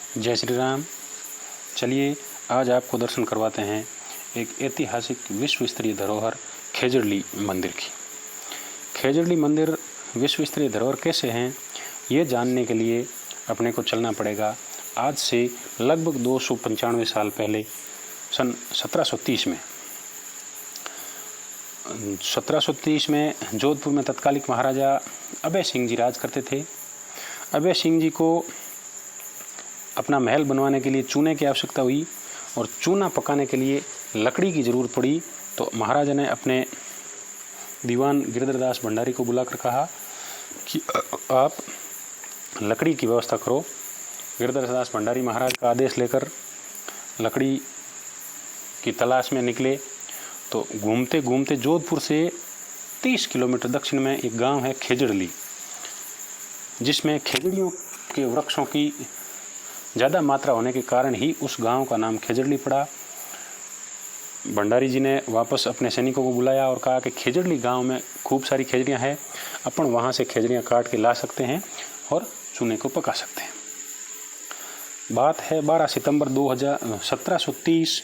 जय श्री राम। चलिए आज आपको दर्शन करवाते हैं एक ऐतिहासिक विश्व स्तरीय धरोहर खेजड़ली मंदिर की। खेजड़ली मंदिर विश्व स्तरीय धरोहर कैसे हैं ये जानने के लिए अपने को चलना पड़ेगा आज से लगभग 295 साल पहले सन 1730 में जोधपुर में तत्कालिक महाराजा अभय सिंह जी राज करते थे। अभय सिंह जी को अपना महल बनवाने के लिए चूने की आवश्यकता हुई और चूना पकाने के लिए लकड़ी की ज़रूरत पड़ी। तो महाराजा ने अपने दीवान गिरधरदास भंडारी को बुलाकर कहा कि आप लकड़ी की व्यवस्था करो। गिरधरदास भंडारी महाराज का आदेश लेकर लकड़ी की तलाश में निकले। तो घूमते घूमते जोधपुर से 30 किलोमीटर दक्षिण में एक गांव है खेजड़ली, जिसमें खेजड़ियों के वृक्षों की ज़्यादा मात्रा होने के कारण ही उस गांव का नाम खेजड़ली पड़ा। भंडारी जी ने वापस अपने सैनिकों को बुलाया और कहा कि खेजड़ली गांव में खूब सारी खेजड़ियां हैं, अपन वहां से खेजड़ियां काट के ला सकते हैं और चूने को पका सकते हैं। बात है 12 सितंबर 1730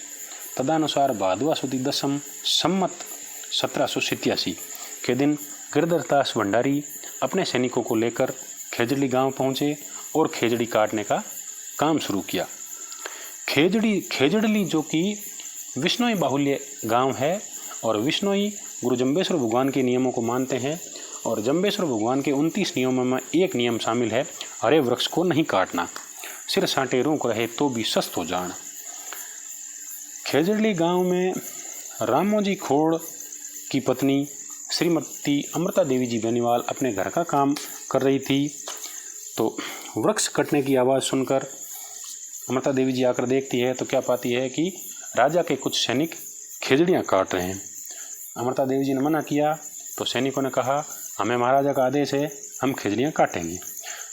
तदनुसार भादवा सुदी दसम सम्मत 1787 के दिन गिरधरदास भंडारी अपने सैनिकों को लेकर खेजड़ली गांव पहुंचे और खेजड़ी काटने का काम शुरू किया। खेजड़ली जो कि विष्णोई बाहुल्य गांव है और विष्णोई गुरु जंबेश्वर भगवान के नियमों को मानते हैं और जंबेश्वर भगवान के 29 नियमों में एक नियम शामिल है, हरे वृक्ष को नहीं काटना, सिर साटे रूख रहे तो भी सस्त हो जान। खेजड़ली गांव में रामोजी खोड़ की पत्नी श्रीमती अमृता देवी जी बेनीवाल अपने घर का काम कर रही थी। तो वृक्ष कटने की आवाज़ सुनकर अमृता देवी जी आकर देखती है तो क्या पाती है कि राजा के कुछ सैनिक खेजड़ियाँ काट रहे हैं। अमृता देवी जी ने मना किया तो सैनिकों ने कहा हमें महाराजा का आदेश है, हम खेजड़ियाँ काटेंगे।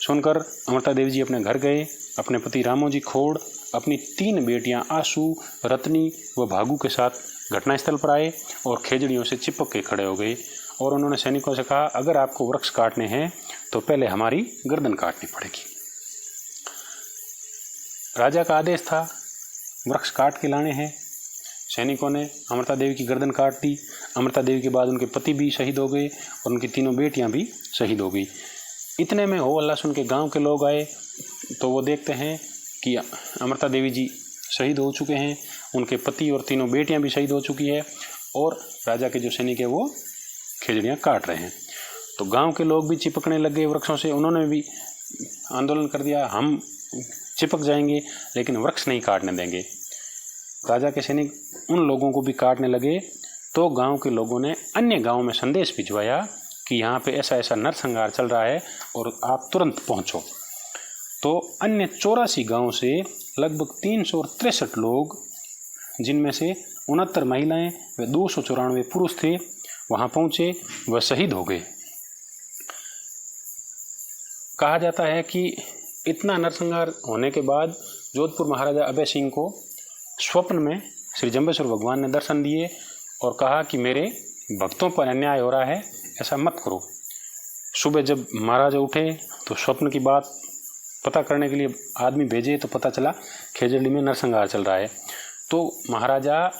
सुनकर अमृता देवी जी अपने घर गए। अपने पति रामोजी खोड़, अपनी 3 बेटियाँ आशू, रत्नी व भागू के साथ घटनास्थल पर आए और खेजड़ियों से चिपक के खड़े हो गए और उन्होंने सैनिकों से कहा अगर आपको वृक्ष काटने हैं तो पहले हमारी गर्दन काटनी पड़ेगी। राजा का आदेश था वृक्ष काट के लाने हैं। सैनिकों ने अमृता देवी की गर्दन काट दी। अमृता देवी के बाद उनके पति भी शहीद हो गए और उनकी 3 बेटियां भी शहीद हो गई। इतने में हो अल्लाह सुन के गांव के लोग आए तो वो देखते हैं कि अमृता देवी जी शहीद हो चुके हैं, उनके पति और 3 बेटियां भी शहीद हो चुकी है और राजा के जो सैनिक है वो खेजड़ियाँ काट रहे हैं। तो गांव के लोग भी चिपकने लग गए वृक्षों से। उन्होंने भी आंदोलन कर दिया, हम चिपक जाएंगे लेकिन वृक्ष नहीं काटने देंगे। राजा के सैनिक उन लोगों को भी काटने लगे। तो गांव के लोगों ने अन्य गांव में संदेश भिजवाया कि यहाँ पे ऐसा ऐसा नरसंहार चल रहा है और आप तुरंत पहुँचो। तो अन्य 84 गाँव से लगभग 363 लोग, जिनमें से 69 महिलाएं व 294 पुरुष थे, वहाँ पहुँचे व शहीद हो गए। कहा जाता है कि इतना नरसंहार होने के बाद जोधपुर महाराजा अभय सिंह को स्वप्न में श्री जंबेश्वर भगवान ने दर्शन दिए और कहा कि मेरे भक्तों पर अन्याय हो रहा है, ऐसा मत करो। सुबह जब महाराजा उठे तो स्वप्न की बात पता करने के लिए आदमी भेजे तो पता चला खेजड़ली में नरसंहार चल रहा है। तो महाराजा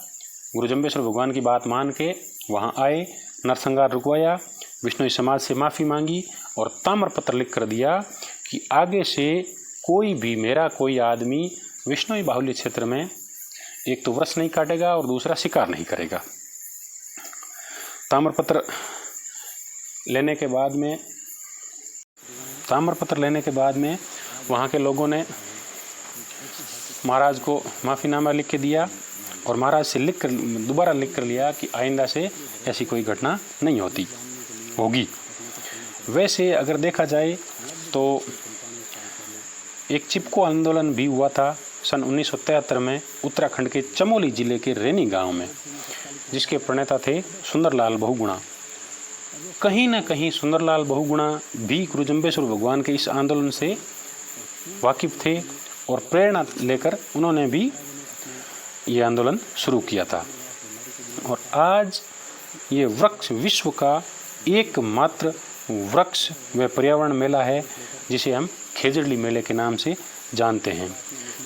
गुरु जंबेश्वर भगवान की बात मान के वहाँ आए, नरसंहार रुकवाया, विष्णोई समाज से माफ़ी मांगी और ताम्रपत्र लिख कर दिया कि आगे से कोई भी मेरा कोई आदमी विष्णोई बाहुल्य क्षेत्र में एक तो वृक्ष नहीं काटेगा और दूसरा शिकार नहीं करेगा। ताम्रपत्र लेने के बाद में वहाँ के लोगों ने महाराज को माफ़ीनामा लिख के दिया और महाराज से दोबारा लिख कर लिया कि आइंदा से ऐसी कोई घटना नहीं होगी। वैसे अगर देखा जाए तो एक चिपको आंदोलन भी हुआ था सन 1973 में उत्तराखंड के चमोली जिले के रेनी गांव में, जिसके प्रणेता थे सुंदरलाल बहुगुणा। कहीं ना कहीं सुंदरलाल बहुगुणा भी गुरु जंबेश्वर भगवान के इस आंदोलन से वाकिफ थे और प्रेरणा लेकर उन्होंने भी ये आंदोलन शुरू किया था। और आज ये वृक्ष विश्व का एकमात्र वृक्ष व पर्यावरण मेला है, जिसे हम खेजड़ली मेले के नाम से जानते हैं।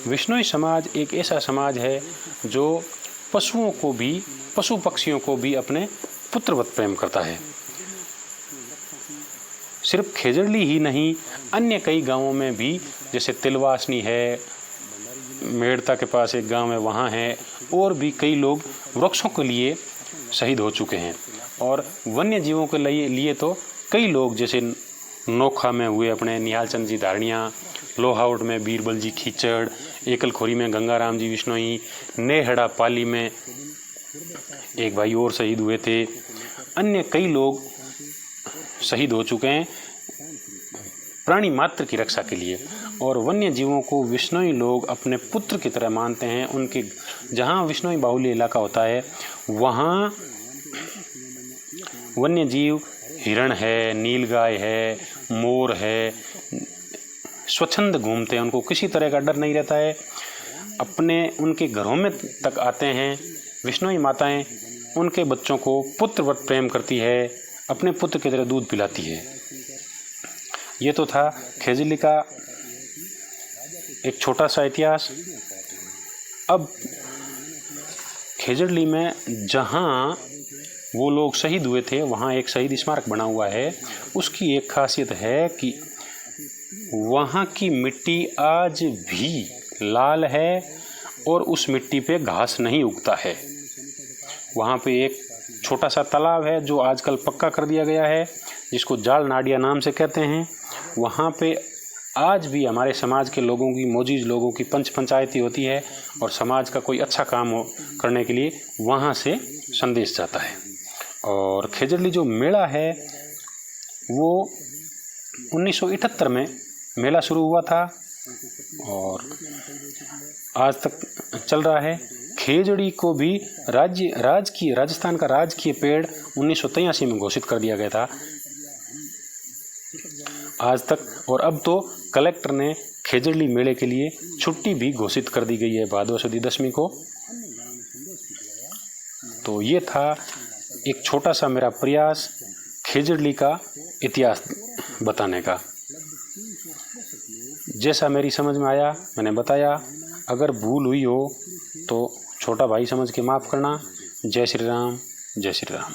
विश्नोई समाज एक ऐसा समाज है जो पशुओं को भी, पशु पक्षियों को भी अपने पुत्रवत प्रेम करता है। सिर्फ खेजड़ली ही नहीं, अन्य कई गांवों में भी, जैसे तिलवासनी है, मेड़ता के पास एक गांव है वहाँ है, और भी कई लोग वृक्षों के लिए शहीद हो चुके हैं। और वन्य जीवों के लिए तो कई लोग, जैसे नोखा में हुए अपने निहाल चंद जी धारणिया, लोहावट में बीरबल जी खीचड़, एकलखोरी में गंगाराम जी विश्नोई, नेहड़ा पाली में एक भाई और शहीद हुए थे। अन्य कई लोग शहीद हो चुके हैं प्राणी मात्र की रक्षा के लिए। और वन्य जीवों को विश्नोई लोग अपने पुत्र की तरह मानते हैं। उनके जहाँ विश्नोई बाहुल्य इलाका होता है वहाँ वन्य जीव, हिरण है, नीलगाय है, मोर है, स्वच्छंद घूमते हैं, उनको किसी तरह का डर नहीं रहता है। अपने उनके घरों में तक आते हैं। विश्नोई माताएं उनके बच्चों को पुत्रवत प्रेम करती है, अपने पुत्र की तरह दूध पिलाती है। ये तो था खेजड़ली का एक छोटा सा इतिहास। अब खेजड़ली में जहाँ वो लोग शहीद हुए थे वहाँ एक शहीद स्मारक बना हुआ है। उसकी एक खासियत है कि वहाँ की मिट्टी आज भी लाल है और उस मिट्टी पे घास नहीं उगता है। वहाँ पे एक छोटा सा तालाब है जो आजकल पक्का कर दिया गया है, जिसको जाल नाडिया नाम से कहते हैं। वहाँ पे आज भी हमारे समाज के लोगों की, मोजीज लोगों की पंचायती होती है और समाज का कोई अच्छा काम करने के लिए वहाँ से संदेश जाता है। और खेजड़ली जो मेला है वो 1978 में मेला शुरू हुआ था और आज तक चल रहा है। खेजड़ी को भी राजस्थान का राजकीय पेड़ 1983 में घोषित कर दिया गया था आज तक। और अब तो कलेक्टर ने खेजड़ली मेले के लिए छुट्टी भी घोषित कर दी गई है भादो सुदी दशमी को। तो ये था एक छोटा सा मेरा प्रयास खेजड़ली का इतिहास बताने का। जैसा मेरी समझ में आया मैंने बताया। अगर भूल हुई हो तो छोटा भाई समझ के माफ़ करना। जय श्री राम, जय श्री राम।